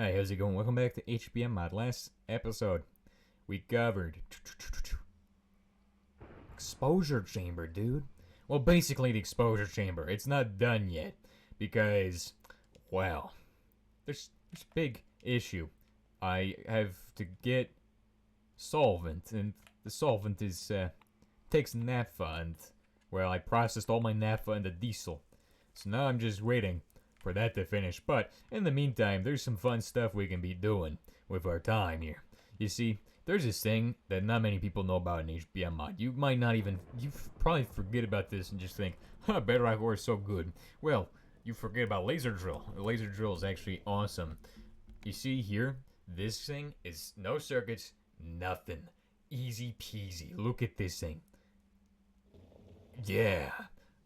Hey, how's it going? Welcome back to HBM Mod. Last episode, we covered exposure chamber, dude. Well, basically the exposure chamber. It's not done yet because, well, there's a big issue. I have to get solvent, and the solvent is takes naphtha, and well, I processed all my naphtha into diesel, so now I'm just waiting for that to finish. But in the meantime, there's some fun stuff we can be doing with our time here. You see, there's this thing that not many people know about in HBM mod. You might not even, you probably forget about this and just think, huh, Bedrock ore is so good. Well, you forget about laser drill. The laser drill is actually awesome. You see here, this thing is no circuits, nothing. Easy peasy. Look at this thing. Yeah,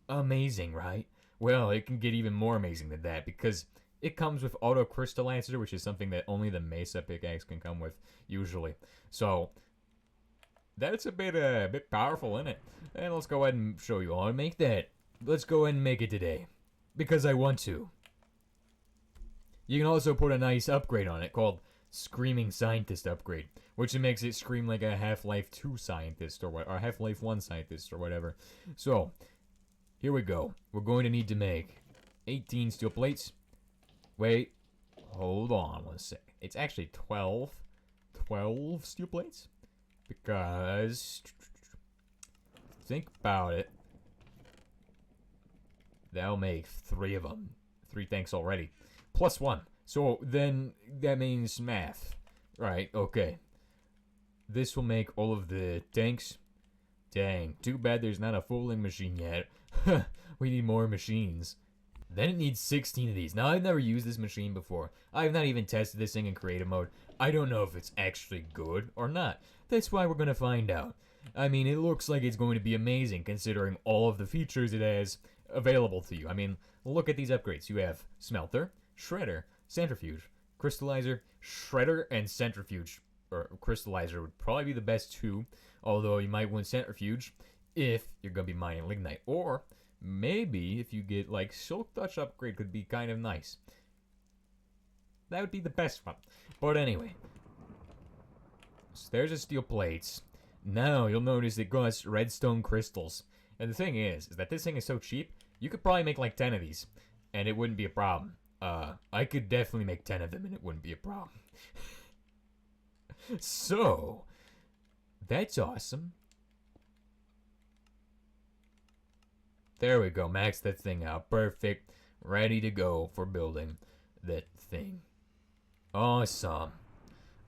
amazing, right? Well, it can get even more amazing than that because it comes with auto crystallizer, which is something that only the Mesa pickaxe can come with usually. So that's a bit powerful, isn't it? And let's go ahead and show you how to make that. Let's go ahead and make it today because I want to. You can also put a nice upgrade on it called Screaming Scientist Upgrade, which makes it scream like a Half-Life 2 scientist or what, or Half-Life 1 scientist or whatever. So here we go. We're going to need to make 18 steel plates. Wait, hold on one sec. It's actually 12 steel plates because think about it. That'll make 3 of them. 3 tanks already. Plus 1. So then that means math. Right, okay. This will make all of the tanks. Dang, too bad there's not a fooling machine yet. We need more machines. Then it needs 16 of these. Now, I've never used this machine before. I've not even tested this thing in creative mode. I don't know if it's actually good or not. That's why we're going to find out. I mean, it looks like it's going to be amazing considering all of the features it has available to you. I mean, look at these upgrades. You have smelter, shredder, centrifuge, crystallizer, shredder, and centrifuge. Or crystallizer would probably be the best 2, although you might want centrifuge if you're going to be mining lignite. Or maybe if you get like Silk Touch upgrade could be kind of nice. That would be the best one. But anyway, so there's the steel plates. Now you'll notice it goes redstone crystals. And the thing is that this thing is so cheap, you could probably make like 10 of these, and it wouldn't be a problem. I could definitely make 10 of them, and it wouldn't be a problem. So, that's awesome. There we go, max that thing out. Perfect. Ready to go for building that thing. Awesome.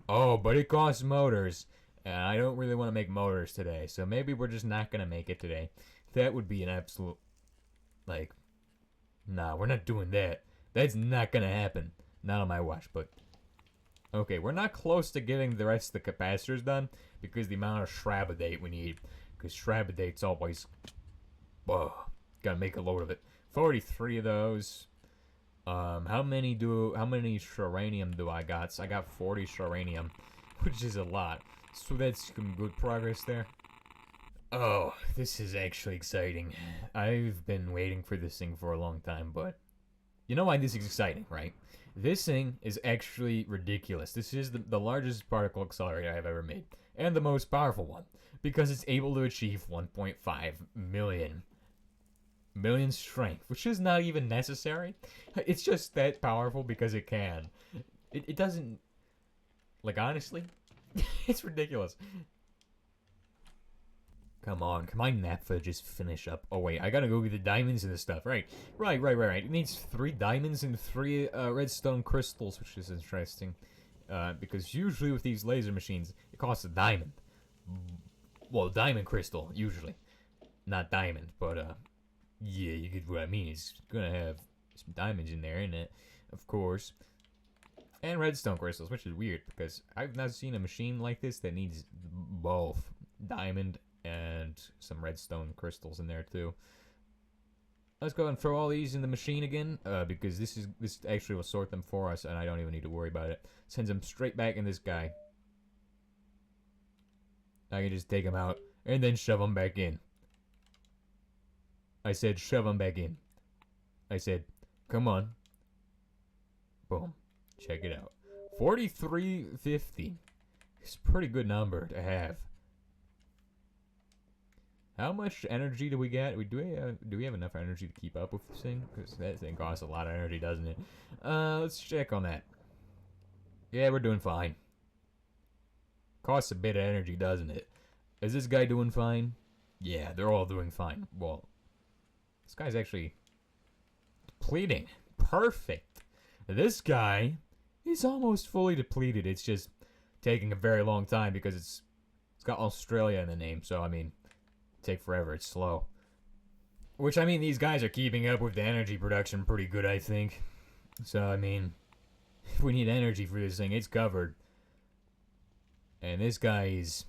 Oh, but it costs motors. And I don't really want to make motors today. So maybe we're just not going to make it today. That would be an absolute... Like... Nah, we're not doing that. That's not going to happen. Not on my watch, but... Okay, we're not close to getting the rest of the capacitors done because the amount of Shrabbadate we need. Because Shrabbadate's always... Whoa. Gotta make a load of it. 43 of those. How many Sharanium do I got? So I got 40 Sharanium, which is a lot. So that's some good progress there. Oh, this is actually exciting. I've been waiting for this thing for a long time, but... You know why this is exciting, right? This thing is actually ridiculous. This is the largest particle accelerator I've ever made. And the most powerful one. Because it's able to achieve 1.5 million strength. Which is not even necessary. It's just that powerful because it can. It doesn't... Like, honestly? It's ridiculous. Come on, can my naphtha just finish up? Oh wait, I gotta go get the diamonds and the stuff. Right. It needs 3 diamonds and 3 redstone crystals, which is interesting. Because usually with these laser machines, it costs a diamond. Well, diamond crystal, usually. Not diamond, but yeah, you get what I mean. It's gonna have some diamonds in there, isn't it? Of course. And redstone crystals, which is weird, because I've not seen a machine like this that needs both diamond and some redstone crystals in there too. Let's go and throw all these in the machine again, because this actually will sort them for us, and I don't even need to worry about it. Sends them straight back in this guy. I can just take them out and then shove them back in. I said shove them back in. I said, come on. Boom. Check it out. 4350. It's a pretty good number to have. How much energy do we get? Do we have enough energy to keep up with this thing? Because that thing costs a lot of energy, doesn't it? Let's check on that. Yeah, we're doing fine. Costs a bit of energy, doesn't it? Is this guy doing fine? Yeah, they're all doing fine. Well, this guy's actually depleting. Perfect. This guy is almost fully depleted. It's just taking a very long time because it's got Australia in the name. So, I mean, take forever. It's slow. Which, I mean, these guys are keeping up with the energy production pretty good, I think. So, I mean, if we need energy for this thing, it's covered. And this guy he's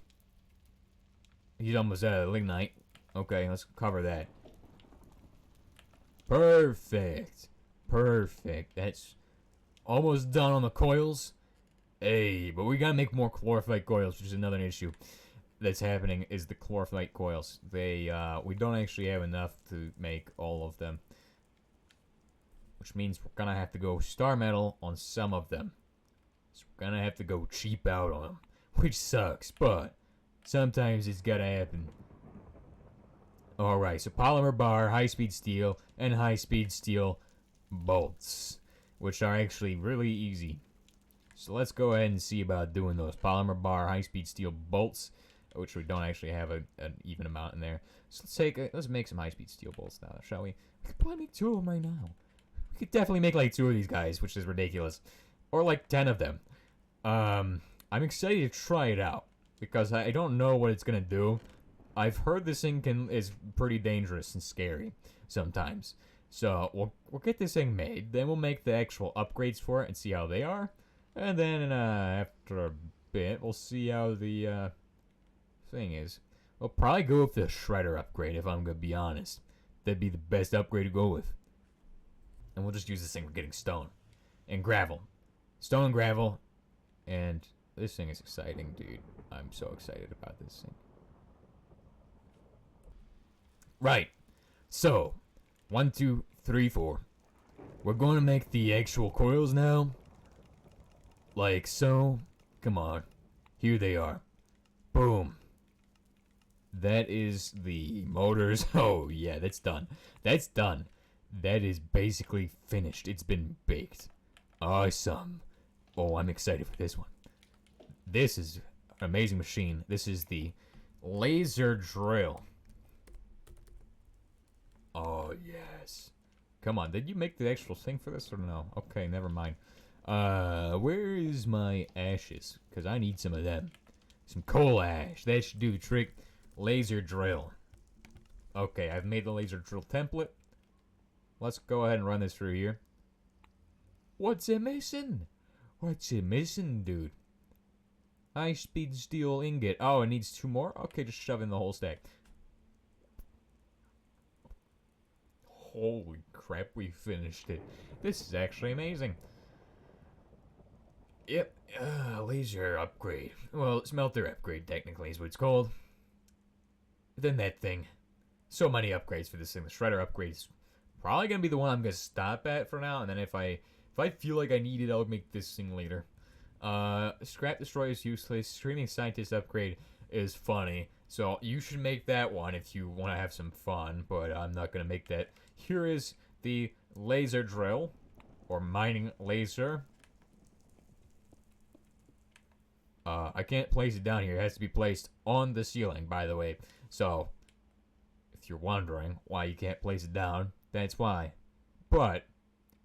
almost out of lignite. Okay, let's cover that. Perfect. Perfect. That's almost done on the coils. Hey, but we gotta make more chlorophyte coils, which is another issue that's happening, is the chlorophyte coils. We don't actually have enough to make all of them. Which means we're gonna have to go star metal on some of them. So we're gonna have to go cheap out on them. Which sucks, but sometimes it's gotta happen. Alright, so polymer bar, high-speed steel, and high-speed steel bolts, which are actually really easy. So let's go ahead and see about doing those polymer bar, high-speed steel bolts, which we don't actually have an even amount in there. So let's make some high-speed steel bolts now, shall we? We could probably make 2 of them right now. We could definitely make like 2 of these guys, which is ridiculous. Or like 10 of them. I'm excited to try it out because I don't know what it's gonna do. I've heard this thing is pretty dangerous and scary sometimes. So we'll get this thing made, then we'll make the actual upgrades for it and see how they are, and then after a bit we'll see how the thing is. We'll probably go with the shredder upgrade if I'm gonna be honest. That'd be the best upgrade to go with. And we'll just use this thing for getting stone and gravel, stone and gravel, and this thing is exciting, dude. I'm so excited about this thing. Right. So, 1, 2, 3, 4. We're going to make the actual coils now. Like so. Come on. Here they are. Boom. That is the motors. Oh, yeah, that's done. That's done. That is basically finished. It's been baked. Awesome. Oh, I'm excited for this one. This is an amazing machine. This is the laser drill. Oh, yes. Come on, did you make the actual thing for this or no? Okay, never mind. Where is my ashes? Because I need some of them. Some coal ash. That should do the trick. Laser drill. Okay, I've made the laser drill template. Let's go ahead and run this through here. What's it missing? What's it missing, dude? High-speed steel ingot. Oh, it needs 2 more? Okay, just shove in the whole stack. Holy crap, we finished it. This is actually amazing. Yep, laser upgrade. Well, smelter upgrade, technically, is what it's called. Then that thing. So many upgrades for this thing. The shredder upgrade's probably gonna be the one I'm gonna stop at for now, and then if I feel like I need it, I'll make this thing later. Scrap destroy is useless. Screaming scientist upgrade is funny, so you should make that one if you want to have some fun, but I'm not gonna make that. Here is the laser drill, or mining laser. I can't place it down here. It has to be placed on the ceiling, by the way. So, if you're wondering why you can't place it down, that's why. But,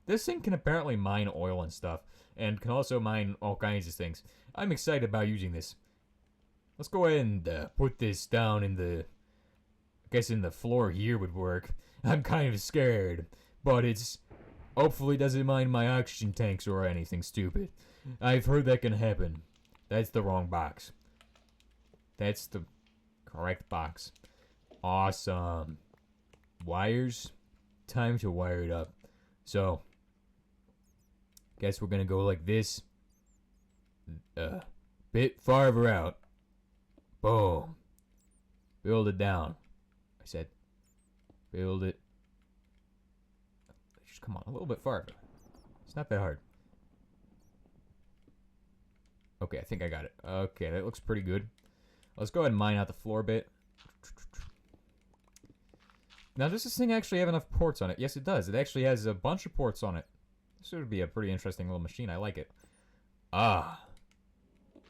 this thing can apparently mine oil and stuff, and can also mine all kinds of things. I'm excited about using this. Let's go ahead and put this down in the... I guess in the floor here would work. I'm kind of scared, but it's... Hopefully doesn't mine my oxygen tanks or anything stupid. I've heard that can happen. That's the wrong box. That's the correct box. Awesome. Wires. Time to wire it up. So, guess we're gonna go like this. Bit farther out. Boom. Build it down. I said, build it. Just come on, a little bit farther. It's not that hard. Okay, I think I got it. Okay, that looks pretty good. Let's go ahead and mine out the floor a bit. Now, does this thing actually have enough ports on it? Yes, it does. It actually has a bunch of ports on it. This would be a pretty interesting little machine. I like it. Ah.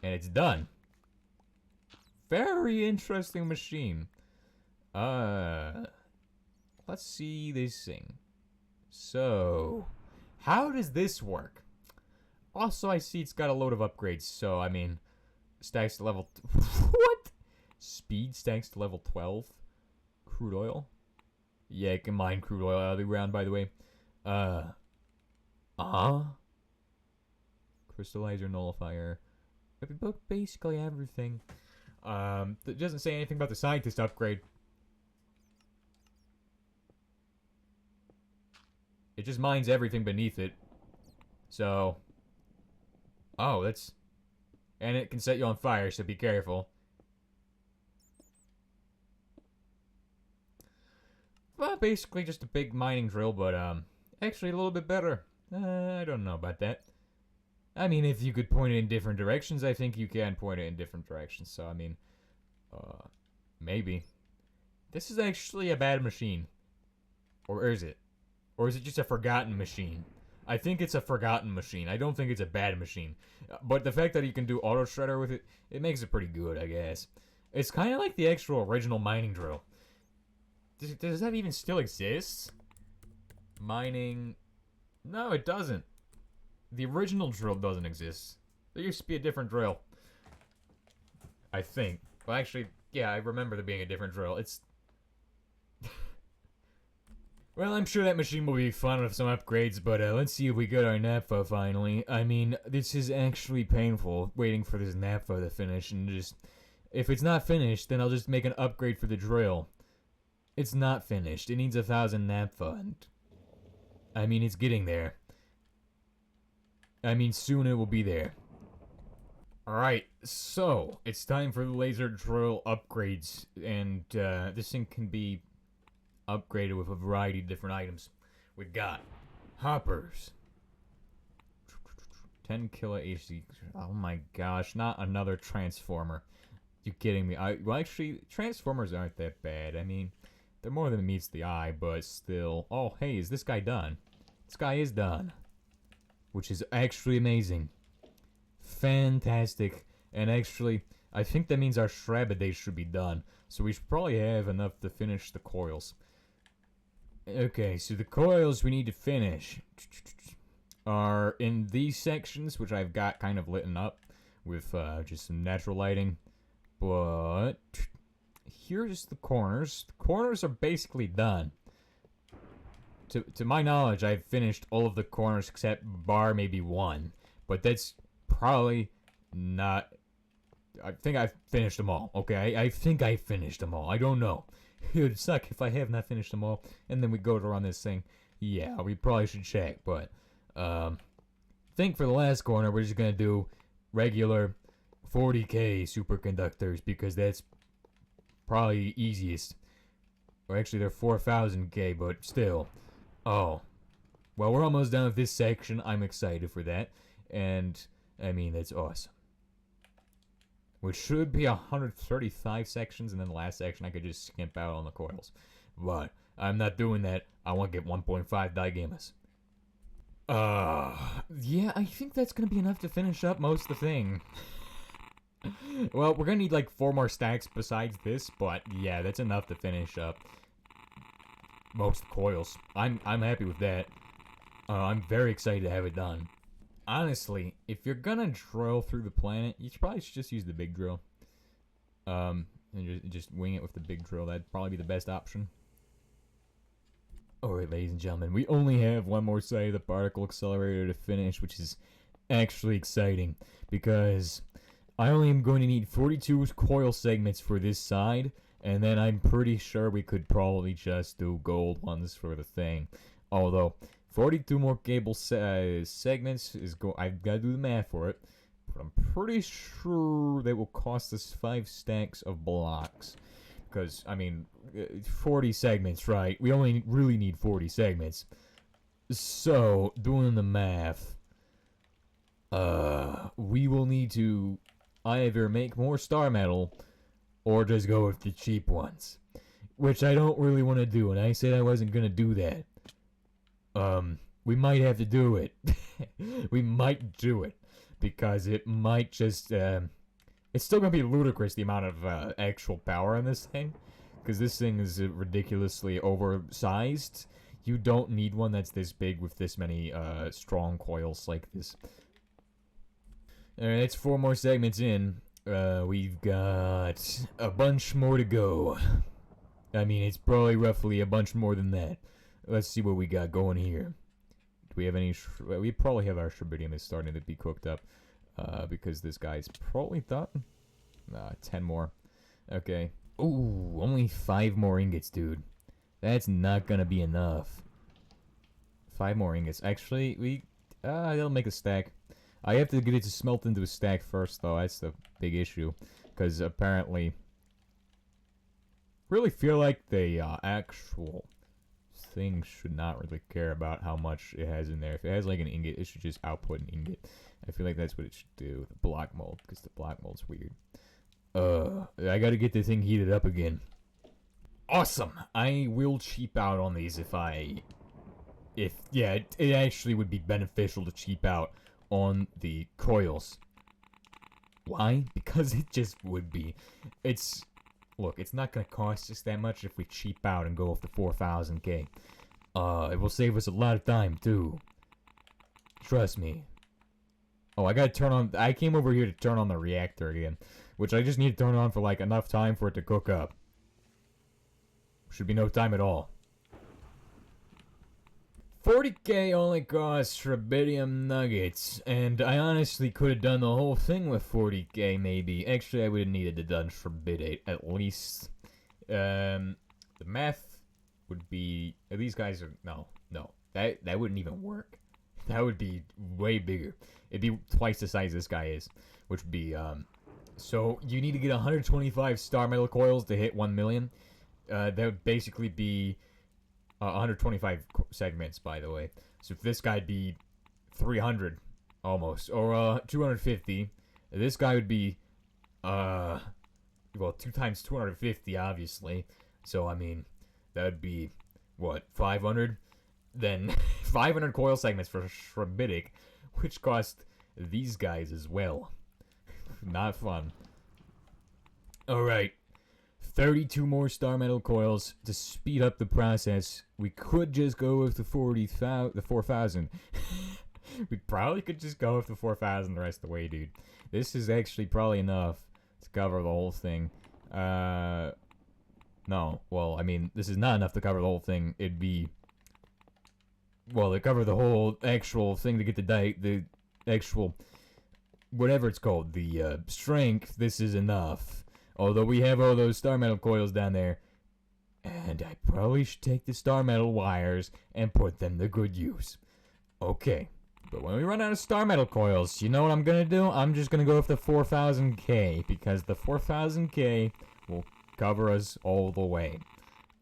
And it's done. Very interesting machine. Let's see this thing. So, how does this work? Also, I see it's got a load of upgrades. So, I mean, stacks to level... What? Speed stacks to level 12? Crude oil? Yeah, you can mine crude oil out of the ground, by the way. Crystallizer, nullifier. Basically everything. It doesn't say anything about the scientist upgrade. It just mines everything beneath it. So... Oh, that's... And it can set you on fire, so be careful. Well, basically just a big mining drill, but, actually a little bit better. I don't know about that. I mean, if you could point it in different directions, I think you can point it in different directions. So, I mean, maybe. This is actually a bad machine. Or is it? Or is it just a forgotten machine? I think it's a forgotten machine. I don't think it's a bad machine. But the fact that you can do auto shredder with it, it makes it pretty good, I guess. It's kind of like the actual original mining drill. Does that even still exist? Mining... No, it doesn't. The original drill doesn't exist. There used to be a different drill. I think. Well, actually, yeah, I remember there being a different drill. It's... Well, I'm sure that machine will be fun with some upgrades, but let's see if we get our naphtha finally. I mean, this is actually painful, waiting for this naphtha to finish, and just... If it's not finished, then I'll just make an upgrade for the drill. It's not finished. It needs 1,000 naphtha, and... I mean, it's getting there. I mean, soon it will be there. Alright, so, it's time for the laser drill upgrades, and this thing can be upgraded with a variety of different items. We got hoppers. 10 kilo AC. Oh my gosh, not another transformer. You kidding me? Well, actually, transformers aren't that bad. I mean, they're more than meets the eye, but still. Oh, hey, is this guy done? This guy is done. Which is actually amazing. Fantastic. And actually, I think that means our Shrabidae should be done. So we should probably have enough to finish the coils. Okay, so the coils we need to finish are in these sections, which I've got kind of lit up with just some natural lighting. But here's the corners. The corners are basically done. To my knowledge, I've finished all of the corners except bar maybe one. But that's probably not... I think I've finished them all, okay? I think I finished them all. I don't know. It would suck if I have not finished them all, and then we go to run this thing. Yeah, we probably should check, but... I think for the last corner, we're just gonna do regular 40k superconductors, because that's probably easiest. Or actually, they're 4000k, but still... Oh. Well, we're almost done with this section. I'm excited for that. And, I mean, that's awesome. Which should be 135 sections, and then the last section I could just skimp out on the coils. But, I'm not doing that. I want to get 1.5 digammas. Yeah, I think that's gonna be enough to finish up most of the thing. Well, we're gonna need like 4 more stacks besides this, but yeah, that's enough to finish up most coils. I'm happy with that. I'm very excited to have it done. Honestly, if you're gonna drill through the planet, you probably should just use the big drill. And just wing it with the big drill. That'd probably be the best option. Alright, ladies and gentlemen, we only have one more side of the particle accelerator to finish, which is actually exciting, because I only am going to need 42 coil segments for this side, and then I'm pretty sure we could probably just do gold ones for the thing. Although, 42 more cable segments is I've got to do the math for it, but I'm pretty sure they will cost us 5 stacks of blocks. Because, I mean, 40 segments, right? We only really need 40 segments. So, doing the math, we will need to either make more star metal or just go with the cheap ones. Which I don't really want to do, and I said I wasn't going to do that. We might have to do it. We might do it. Because it might just, it's still going to be ludicrous, the amount of actual power on this thing. Because this thing is ridiculously oversized. You don't need one that's this big with this many strong coils like this. Alright, it's 4 more segments in. We've got a bunch more to go. I mean, it's probably roughly a bunch more than that. Let's see what we got going here. Do we have any... we probably have our Sherbidium is starting to be cooked up. Because this guy's probably done. 10 more. Okay. Ooh, only 5 more ingots, dude. That's not gonna be enough. 5 more ingots. Actually, that'll make a stack. I have to get it to smelt into a stack first, though. That's the big issue. Because apparently... really feel like the actual thing should not really care about how much it has in there. If it has like an ingot, it should just output an ingot. I feel like that's what it should do. The block mold, because the block mold's weird. I gotta get the thing heated up again. Awesome! I will cheap out on these yeah, it actually would be beneficial to cheap out on the coils. Why? Because it just would be. Look, it's not gonna cost us that much if we cheap out and go with the 4000K. It will save us a lot of time, too. Trust me. Oh, I gotta turn on... I came over here to turn on the reactor again. Which I just need to turn on for, like, enough time for it to cook up. Should be no time at all. 40K only costs Sherbidium nuggets. And I honestly could have done the whole thing with 40K, maybe. Actually, I would have needed to done Sherbidate, at least. The math would be... These guys are... No. That wouldn't even work. That would be way bigger. It'd be twice the size this guy is. Which would be, So, you need to get 125 star metal coils to hit 1 million. That would basically be 125 segments, by the way. So, if this guy'd be 300, almost. Or, 250. This guy would be, well, 2 times 250, obviously. So, I mean, that would be, what, 500? Then 500 coil segments for Sherbidic, which cost these guys as well. Not fun. Alright. 32 more star metal coils to speed up the process. We could just go with the 4,000. We probably could just go with the 4,000 the rest of the way, dude. This is actually probably enough to cover the whole thing. No. Well, I mean, this is not enough to cover the whole thing. It'd be... Well, to cover the whole actual thing to get the actual, whatever it's called, the strength, this is enough. Although we have all those star metal coils down there. And I probably should take the star metal wires and put them to good use. Okay. But when we run out of star metal coils, you know what I'm going to do? I'm just going to go with the 4000K. Because the 4000K will cover us all the way.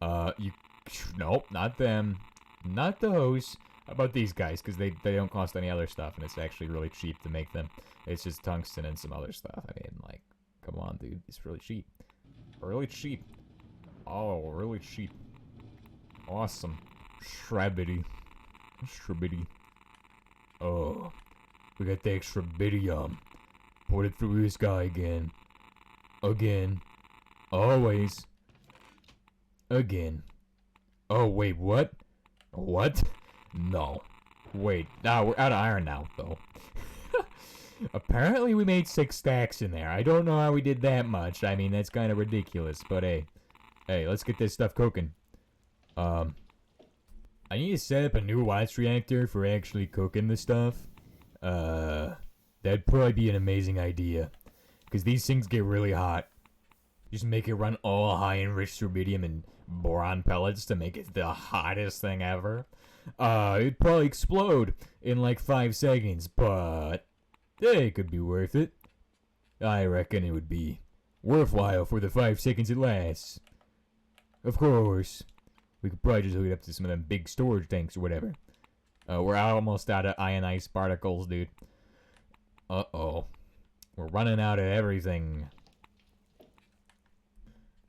Nope, not them. Not those. How about these guys? Because they don't cost any other stuff, and it's actually really cheap to make them. It's just tungsten and some other stuff. I mean, like, come on, dude. It's really cheap. Really cheap. Oh, really cheap. Awesome. Shrabity. Oh. We got the extra Sherbidium. Put it through this guy again. Again. Always. Again. Oh, wait, what? What? No. Wait. Nah, we're out of iron now, though. Apparently we made 6 stacks in there. I don't know how we did that much. I mean, that's kind of ridiculous. But hey. Hey, let's get this stuff cooking. I need to set up a new watts reactor for actually cooking the stuff. That'd probably be an amazing idea. Because these things get really hot. Just make it run all high enriched rubidium and boron pellets to make it the hottest thing ever. It'd probably explode in like 5 seconds, but it could be worth it. I reckon it would be worthwhile for the 5 seconds it lasts. Of course, we could probably just hook it up to some of them big storage tanks or whatever. We're almost out of ionized particles, dude. Uh-oh. running out of everything.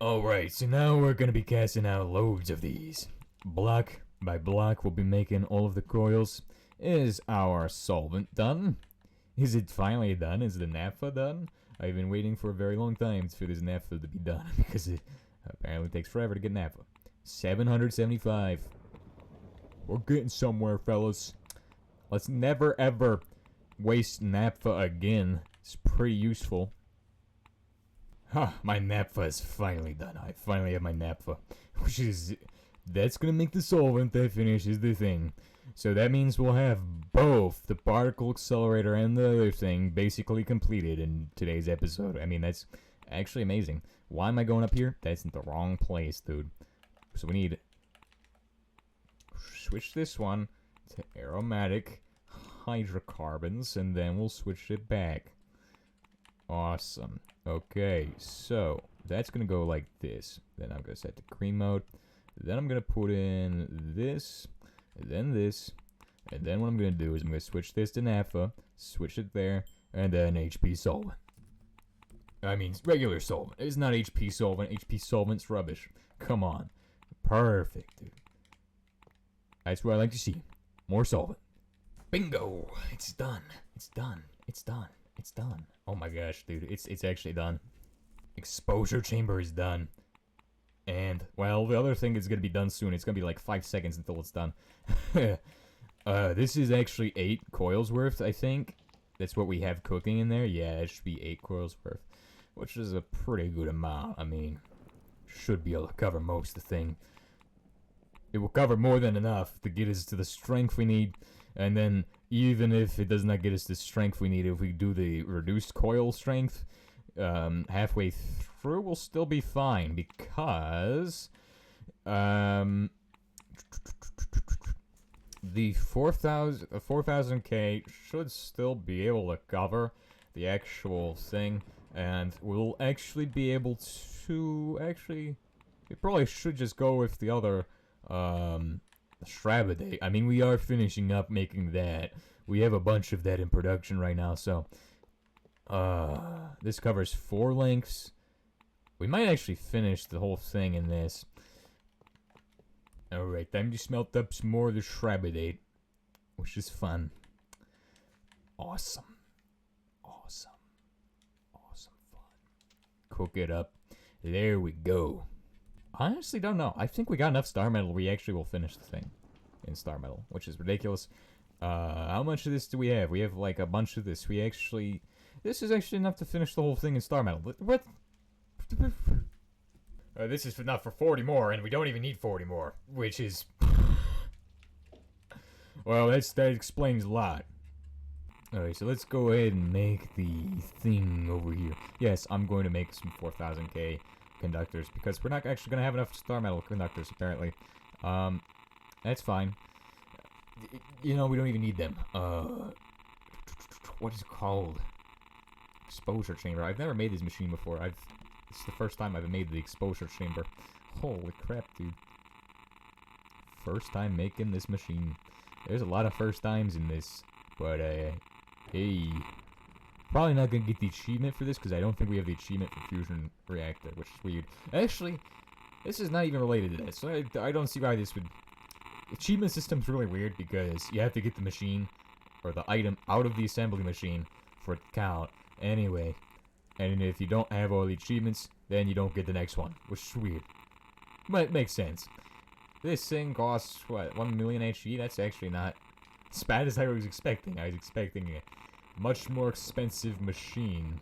Alright, so now we're gonna be casting out loads of these. Block by block, we'll be making all of the coils. Is our solvent done? Is it finally done? Is the naphtha done? I've been waiting for a very long time for this naphtha to be done because it apparently takes forever to get naphtha. 775. We're getting somewhere, fellas. Let's never ever waste naphtha again. It's pretty useful. Huh, my naphtha is finally done. I finally have my naphtha, which is, that's gonna make the solvent that finishes the thing. So that means we'll have both the particle accelerator and the other thing basically completed in today's episode. I mean, that's actually amazing. Why am I going up here? That's in the wrong place, dude. So we need, switch this one to aromatic hydrocarbons, and then we'll switch it back. Awesome. Okay, so that's gonna go like this. Then I'm gonna set the green mode. Then I'm gonna put in this, and then this, and then what I'm gonna do is I'm gonna switch this to naphtha, switch it there, and then HP solvent. I mean, regular solvent. It's not HP solvent. HP solvent's rubbish. Come on. Perfect, dude. That's what I like to see. More solvent. Bingo! It's done. It's done. It's done. It's done. Oh my gosh, dude. It's actually done. Exposure chamber is done. And, well, the other thing is gonna be done soon. It's gonna be like 5 seconds until it's done. This is actually 8 coils worth, I think. That's what we have cooking in there. Yeah, it should be 8 coils worth. Which is a pretty good amount. I mean, should be able to cover most of the thing. It will cover more than enough to get us to the strength we need. And then, even if it does not get us the strength we need, if we do the reduced coil strength, halfway through, we'll still be fine. Because, the 4000K should still be able to cover the actual thing. And we'll actually be able to, we probably should just go with the other, Shrabbadate. I mean, we are finishing up making that. We have a bunch of that in production right now, so this covers 4 lengths. We might actually finish the whole thing in this. Alright, time to smelt up some more of the Shrabbadate, which is fun. Awesome. Awesome. Awesome fun. Cook it up. There we go. I honestly don't know. I think we got enough star metal. We actually will finish the thing in star metal, which is ridiculous. How much of this do we have? We have like a bunch of this. This is actually enough to finish the whole thing in star metal. What? This is enough for 40 more, and we don't even need 40 more, which is, well, that explains a lot. Alright, so let's go ahead and make the thing over here. Yes, I'm going to make some 4000K conductors, because we're not actually going to have enough star metal conductors, apparently. That's fine. You know, we don't even need them. What is it called? Exposure chamber. I've never made this machine before. This is the first time I've made the exposure chamber. Holy crap, dude. First time making this machine. There's a lot of first times in this, but, hey. Probably not gonna get the achievement for this, because I don't think we have the achievement for fusion reactor, which is weird. Actually, this is not even related to this, so I don't see why this would... Achievement system's really weird, because you have to get the machine, or the item, out of the assembly machine for it to count. Anyway, and if you don't have all the achievements, then you don't get the next one, which is weird. But it makes sense. This thing costs, what, 1 million HE? That's actually not as bad as I was expecting. I was expecting a much more expensive machine.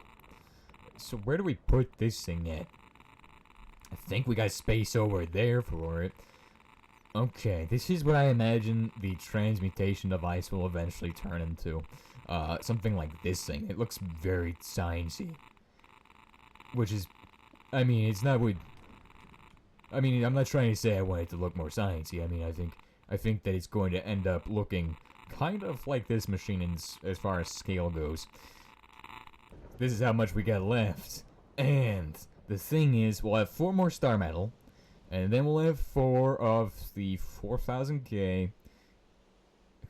So where do we put this thing at? I think we got space over there for it. Okay, this is what I imagine the transmutation device will eventually turn into. Something like this thing. It looks very sciencey. Which is, I mean, it's not what... I mean, I'm not trying to say I want it to look more sciencey. I mean, I think that it's going to end up looking kind of like this machine as far as scale goes. This is how much we got left. And the thing is, we'll have 4 more star metal, and then we'll have 4 of the 4000K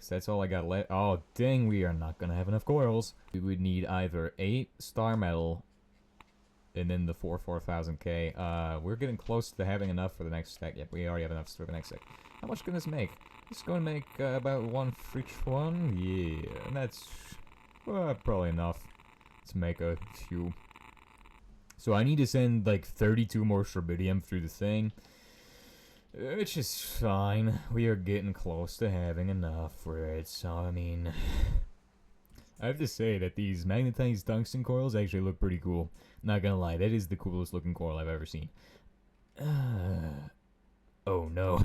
So that's all I got left. Oh, dang, we are not gonna have enough coils. We would need either 8 star metal and then the 4000K. We're getting close to having enough for the next stack. Yep, we already have enough for the next stack. How much can this make? It's gonna make about 1 for each one. Yeah, and that's probably enough to make a few. So I need to send like 32 more Strontium through the thing, which is fine. We are getting close to having enough for it. So I mean, I have to say that these magnetized tungsten coils actually look pretty cool. Not gonna lie, that is the coolest looking coil I've ever seen. Oh no.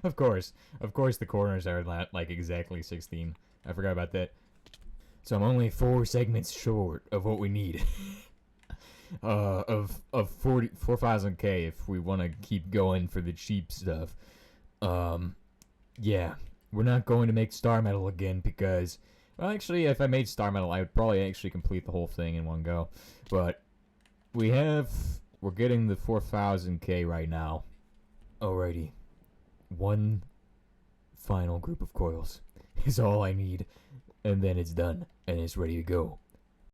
Of course the corners are not like exactly 16. I forgot about that. So I'm only 4 segments short of what we need. Of 4,000K if we want to keep going for the cheap stuff. Yeah, we're not going to make star metal again because, well, actually, if I made star metal, I would probably actually complete the whole thing in one go. But we're getting the 4,000K right now. Alrighty, one final group of coils is all I need, and then it's done and it's ready to go.